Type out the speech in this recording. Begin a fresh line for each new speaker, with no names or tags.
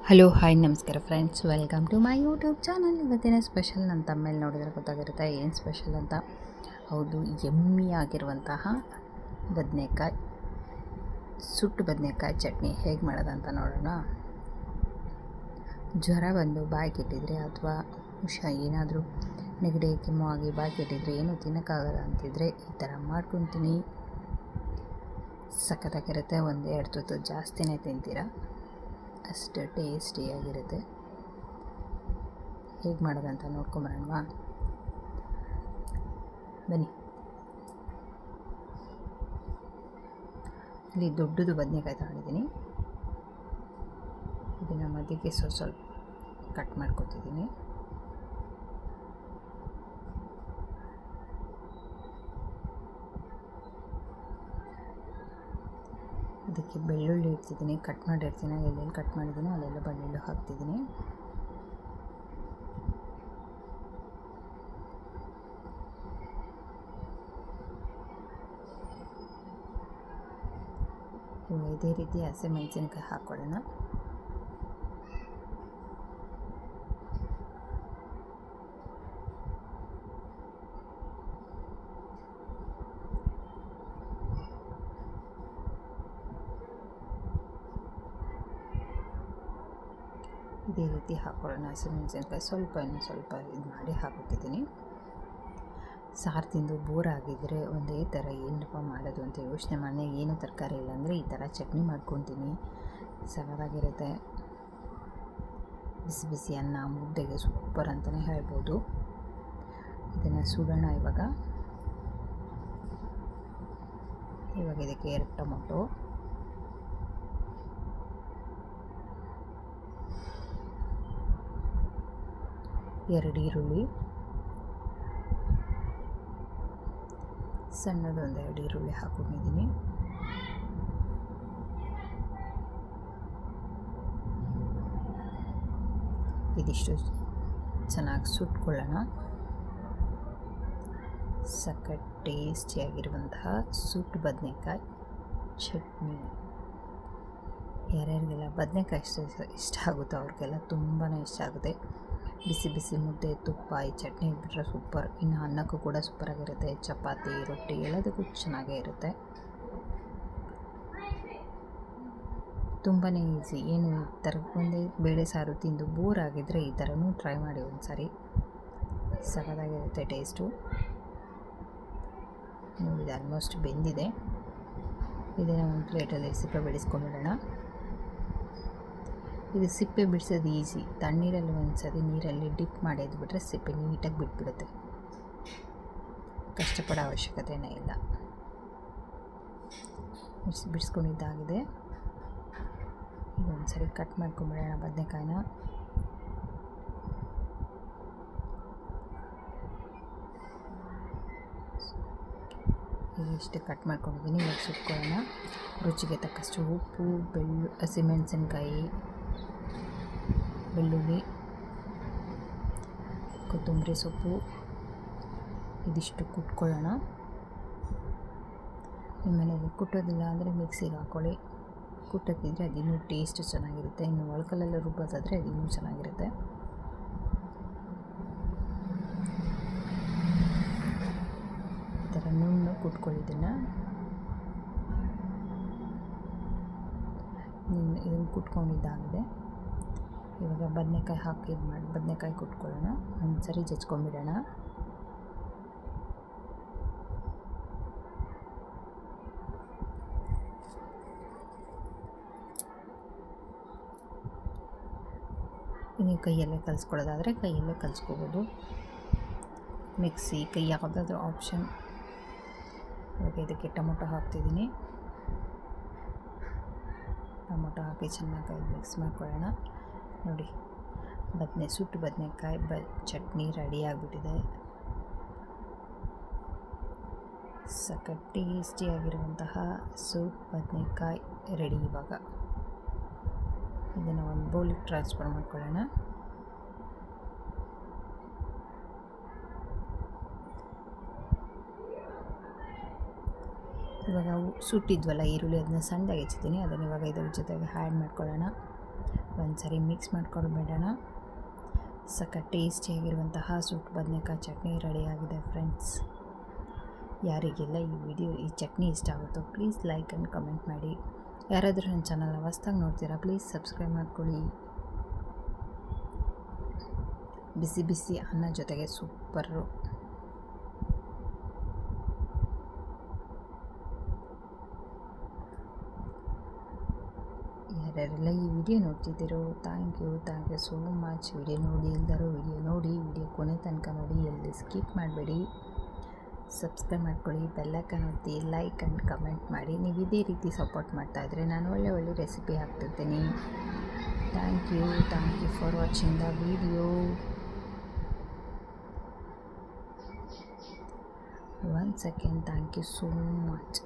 Hello hi ನಮಸ್ಕಾರ friends, welcome to my YouTube channel. ಇವತ್ತಿನ special ನನ್ನ ತಮ್ಮೇಲೆ ನೋಡಿದ್ರೆ ಗೊತ್ತಾಗಿರುತ್ತೆ ಏನು ಸ್ಪೆಷಲ್ ಅಂತ. ಹೌದು, ಯಮ್ಮಿ ಆಗಿರುವಂತಹ ಬದನೆಕಾಯಿ, ಸುಟ್ಟು ಬದನೆಕಾಯಿ ಚಟ್ನಿ ಹೇಗೆ ಮಾಡೋದಂತ ನೋಡೋಣ. ಜ್ವರ ಬಂದು ಬಾಯಿಗಿಟ್ಟಿದ್ರೆ ಅಥವಾ ಏನಾದರೂ ನೆಗಡಿ ಕೆಮ್ಮು ಆಗಿ ಬಾಯಿಗಿಟ್ಟಿದ್ರೆ ಏನೂ ತಿನ್ನೋಕ್ಕಾಗಲ್ಲ ಅಂತಿದ್ರೆ ಈ ಥರ ಮಾಡ್ಕೊತೀನಿ. ಸಖತ್ತಾಗಿರುತ್ತೆ. ಒಂದೆರಡು ತುತ್ತು ಜಾಸ್ತಿನೇ ತಿಂತೀರಾ, ಅಷ್ಟು ಟೇಸ್ಟಿಯಾಗಿರುತ್ತೆ. ಹೇಗೆ ಮಾಡೋದಂತ ನೋಡ್ಕೊಂಬರೋಣವಾ, ಬನ್ನಿ. ಇಲ್ಲಿ ದೊಡ್ಡದು ಬದನೆಕಾಯಿ ತಗೊಂಡಿದ್ದೀನಿ. ಇದನ್ನು ಮಧ್ಯಕ್ಕೆ ಸ್ವಲ್ಪ ಕಟ್ ಮಾಡ್ಕೊತಿದ್ದೀನಿ. ಇದಕ್ಕೆ ಬೆಳ್ಳುಳ್ಳಿ ಇಡ್ತಿದ್ದೀನಿ, ಕಟ್ ಮಾಡಿರ್ತೀನಿ. ಎಲ್ಲೆಲ್ಲಿ ಕಟ್ ಮಾಡಿದ್ದೀನಿ ಅಲ್ಲೆಲ್ಲ ಬೆಳ್ಳುಳ್ಳಿ ಹಾಕ್ತಿದ್ದೀನಿ. ಇವಾಗ ಇದೇ ರೀತಿ ಹಸಿಮೆಣಸಿನಕಾಯಿ ಹಾಕ್ಕೊಳ್ಳೋಣ. ಇದೇ ರೀತಿ ಹಾಕ್ಕೊಳ್ಳೋಣ. ಹಸಿಮೆಣಸಿನಕಾಯಿ ಇನ್ನೂ ಸ್ವಲ್ಪ ಇದು ಮಾಡಿ ಹಾಕುತ್ತಿದ್ದೀನಿ. ಸಾರು ತಿಂದು ಬೋರ್ ಆಗಿದ್ದರೆ ಒಂದೇ ಥರ ಏನಪ್ಪ ಮಾಡೋದು ಅಂತ ಯೋಚನೆ ಮಾಡಿ, ಏನು ತರಕಾರಿ ಇಲ್ಲ ಅಂದರೆ ಈ ಥರ ಚಟ್ನಿ ಮಾಡ್ಕೊತೀನಿ. ಸಖತ್ತಾಗಿರುತ್ತೆ. ಬಿಸಿ ಬಿಸಿ ಅನ್ನ ಮುದ್ದೆಗೆ ಸೂಪರ್ ಅಂತಲೇ ಹೇಳ್ಬೋದು. ಇದನ್ನು ಸುಡೋಣ. ಇವಾಗ ಇದಕ್ಕೆ 2 ಟೊಮೊಟೊ, ಎರಡು ಈರುಳ್ಳಿ, ಸಣ್ಣದೊಂದು 2 ಈರುಳ್ಳಿ ಹಾಕೊಂಡಿದ್ದೀನಿ. ಇದಿಷ್ಟು ಚೆನ್ನಾಗಿ ಸುಟ್ಕೊಳ್ಳೋಣ. ಸಖತ್ ಟೇಸ್ಟಿಯಾಗಿರುವಂತಹ ಸುಟ್ಟು ಬದನೆಕಾಯಿ ಚಟ್ನಿ. ಯಾರ್ಯಾರಿಗೆಲ್ಲ ಬದನೆಕಾಯಿ ಇಷ್ಟ ಆಗುತ್ತೋ ಅವ್ರಿಗೆಲ್ಲ ತುಂಬಾ ಇಷ್ಟ ಆಗುತ್ತೆ. ಬಿಸಿ ಬಿಸಿ ಮುದ್ದೆ, ತುಪ್ಪ, ಈ ಚಟ್ನಿ ಇದ್ಬಿಟ್ರೆ ಸೂಪರ್. ಇನ್ನು ಅನ್ನಕ್ಕೂ ಕೂಡ ಸೂಪರಾಗಿರುತ್ತೆ. ಚಪಾತಿ, ರೊಟ್ಟಿ ಎಲ್ಲದಕ್ಕೂ ಚೆನ್ನಾಗೇ ಇರುತ್ತೆ. ತುಂಬಾ ಈಸಿ. ಏನು ಈ ಥರ ಒಂದೇ ಬೇಳೆ ಸಾರು ತಿಂದು ಬೋರ್ ಆಗಿದ್ದರೆ ಈ ಥರನೂ ಟ್ರೈ ಮಾಡಿ ಒಂದು ಸಾರಿ. ಸಖತ್ತಾಗಿರುತ್ತೆ ಟೇಸ್ಟು. ನೋಡಿ, ಆಲ್ಮೋಸ್ಟ್ ಬೆಂದಿದೆ. ಇದನ್ನು ಒಂದು ಪ್ಲೇಟಲ್ಲಿ ಸಿಪ್ಪೆ ಬಿಡಿಸ್ಕೊಂಡ್ಬಿಡೋಣ. ಇದು ಸಿಪ್ಪೆ ಬಿಡಿಸೋದು ಈಸಿ. ತಣ್ಣೀರಲ್ಲಿ ಒಂದ್ಸರಿ ನೀರಲ್ಲಿ ಡಿಪ್ ಮಾಡಿ ಎದ್ಬಿಟ್ರೆ ಸಿಪ್ಪೆ ನೀಟಾಗಿ ಬಿಟ್ಬಿಡುತ್ತೆ. ಕಷ್ಟಪಡೋ ಅವಶ್ಯಕತೆಯೇ ಇಲ್ಲ. ಬಿಡಿಸ್ಕೊಂಡಿದ್ದಾಗಿದೆ. ಈಗ ಒಂದ್ಸರಿ ಕಟ್ ಮಾಡ್ಕೊಂಬಿಡೋಣ ಬದನೆಕಾಯಿನ. ಈಗ ಇಷ್ಟು ಕಟ್ ಮಾಡ್ಕೊಂಡಿದ್ದೀನಿ. ಇವಾಗ ಸುಟ್ಕೊಳ್ಳೋಣ. ರುಚಿಗೆ ತಕ್ಕಷ್ಟು ಉಪ್ಪು, ಹಸಿಮೆಣಸಿನ್ಕಾಯಿ, ಬೆಳ್ಳುಳ್ಳಿ, ಕೊತ್ತಂಬರಿ ಸೊಪ್ಪು ಇದಿಷ್ಟು ಕುಟ್ಕೊಳ್ಳೋಣ. ನಿಮ್ಮ ಮನೆಯಲ್ಲಿ ಕುಟ್ಟೋದಿಲ್ಲ ಅಂದರೆ ಮಿಕ್ಸಿಗೆ ಹಾಕ್ಕೊಳ್ಳಿ. ಕುಟ್ಟೋಕ್ಕಿದ್ರೆ ಅದಿನ್ನೂ ಟೇಸ್ಟ್ ಚೆನ್ನಾಗಿರುತ್ತೆ. ಇನ್ನು ಒಳಕಲ್ಲೆಲ್ಲ ರುಬ್ಬೋದಾದರೆ ಅದಿನ್ನೂ ಚೆನ್ನಾಗಿರುತ್ತೆ. ಈ ಥರ ನುಣ್ಣು ಕುಟ್ಕೊಳ್ಳಿದ್ದನ್ನು ಇದನ್ನು ಕುಟ್ಕೊಂಡಿದ್ದಾಗಿದೆ. ಇವಾಗ ಬದನೆಕಾಯಿ ಹಾಕಿ ಬದನೆಕಾಯಿ ಕುಟ್ಕೊಳ್ಳೋಣ. ಒಂದು ಸರಿ ಜಜ್ಕೊಂಡ್ಬಿಡೋಣ. ನೀವು ಕೈಯಲ್ಲೇ ಕಲಿಸ್ಕೊಳ್ಳೋದಾದರೆ ಕೈಯಲ್ಲೇ ಕಲಿಸ್ಕೋಬೋದು. ಮಿಕ್ಸಿ, ಕೈ ಯಾವುದಾದ್ರೂ ಆಪ್ಷನ್. ಇವಾಗ ಇದಕ್ಕೆ ಟೊಮೊಟೊ ಹಾಕ್ತಿದ್ದೀನಿ. ಟೊಮೊಟೊ ಹಾಕಿ ಚೆನ್ನಾಗಿ ಮಿಕ್ಸ್ ಮಾಡ್ಕೊಳ್ಳೋಣ. ನೋಡಿ, ಸುಟ್ಟು ಬದನೆಕಾಯಿ ಚಟ್ನಿ ರೆಡಿ ಆಗಿಬಿಟ್ಟಿದೆ. ಸಖತ್ ಟೇಸ್ಟಿಯಾಗಿರುವಂತಹ ಸೂಪ್ ಬದನೆಕಾಯಿ ರೆಡಿ. ಇವಾಗ ಇದನ್ನು ಒಂದು ಬೌಲಿಗೆ ಟ್ರಾನ್ಸ್ಫರ್ ಮಾಡ್ಕೊಳ್ಳೋಣ.
ಇವಾಗ ಸುಟ್ಟಿದ್ವಲ್ಲ ಈರುಳ್ಳಿ, ಅದನ್ನ ಸಣ್ಣದಾಗಿ ಹೆಚ್ಚಿದ್ದೀನಿ. ಅದನ್ನು ಇವಾಗ ಇದ್ರ ಜೊತೆಗೆ ಆ್ಯಡ್ ಮಾಡ್ಕೊಳ್ಳೋಣ.
ಒಂದು ಸರಿ ಮಿಕ್ಸ್ ಮಾಡ್ಕೊಳ್ಬೇಡೋಣ. ಸಖತ್ ಟೇಸ್ಟಿಯಾಗಿರುವಂತಹ ಸುಟ್ಟು ಬದನೆಕಾಯಿ ಚಟ್ನಿ ರೆಡಿಯಾಗಿದೆ ಫ್ರೆಂಡ್ಸ್. ಯಾರಿಗೆಲ್ಲ ಈ ಚಟ್ನಿ ಇಷ್ಟ ಆಗುತ್ತೋ ಪ್ಲೀಸ್ ಲೈಕ್ ಆ್ಯಂಡ್ ಕಮೆಂಟ್ ಮಾಡಿ. ಯಾರಾದರೂ ನನ್ನ ಚಾನಲ್ ಹೊಸ್ದಾಗಿ ನೋಡ್ತೀರಾ ಪ್ಲೀಸ್ ಸಬ್ಸ್ಕ್ರೈಬ್ ಮಾಡ್ಕೊಳ್ಳಿ. ಬಿಸಿ ಬಿಸಿ ಅನ್ನ ಜೊತೆಗೆ ಸೂಪರು. ಯಾರ್ಯಾರೆಲ್ಲ ಈ ವಿಡಿಯೋ ನೋಡ್ತಿದ್ದೀರೋ thank you so much. Video ನೋಡಿ ಎಲ್ಲರೂ ವಿಡಿಯೋ ನೋಡಿ, ವಿಡಿಯೋ ಕೊನೆ ತನಕ ನೋಡಿ, ಎಲ್ಲಿ ಸ್ಕಿಪ್ ಮಾಡಬೇಡಿ. ಸಬ್ಸ್ಕ್ರೈಬ್ ಮಾಡ್ಕೊಳ್ಳಿ, ಬೆಲ್ಲೈಕನ್ ಒತ್ತಿ, ಲೈಕ್ ಆ್ಯಂಡ್ ಕಮೆಂಟ್ ಮಾಡಿ. ನೀವು ಇದೇ ರೀತಿ ಸಪೋರ್ಟ್ ಮಾಡ್ತಾಯಿದ್ರೆ ನಾನು ಒಳ್ಳೆ ರೆಸಿಪಿ ಹಾಕ್ತಿರ್ತೀನಿ. Thank you for watching the video. Once again thank you so much.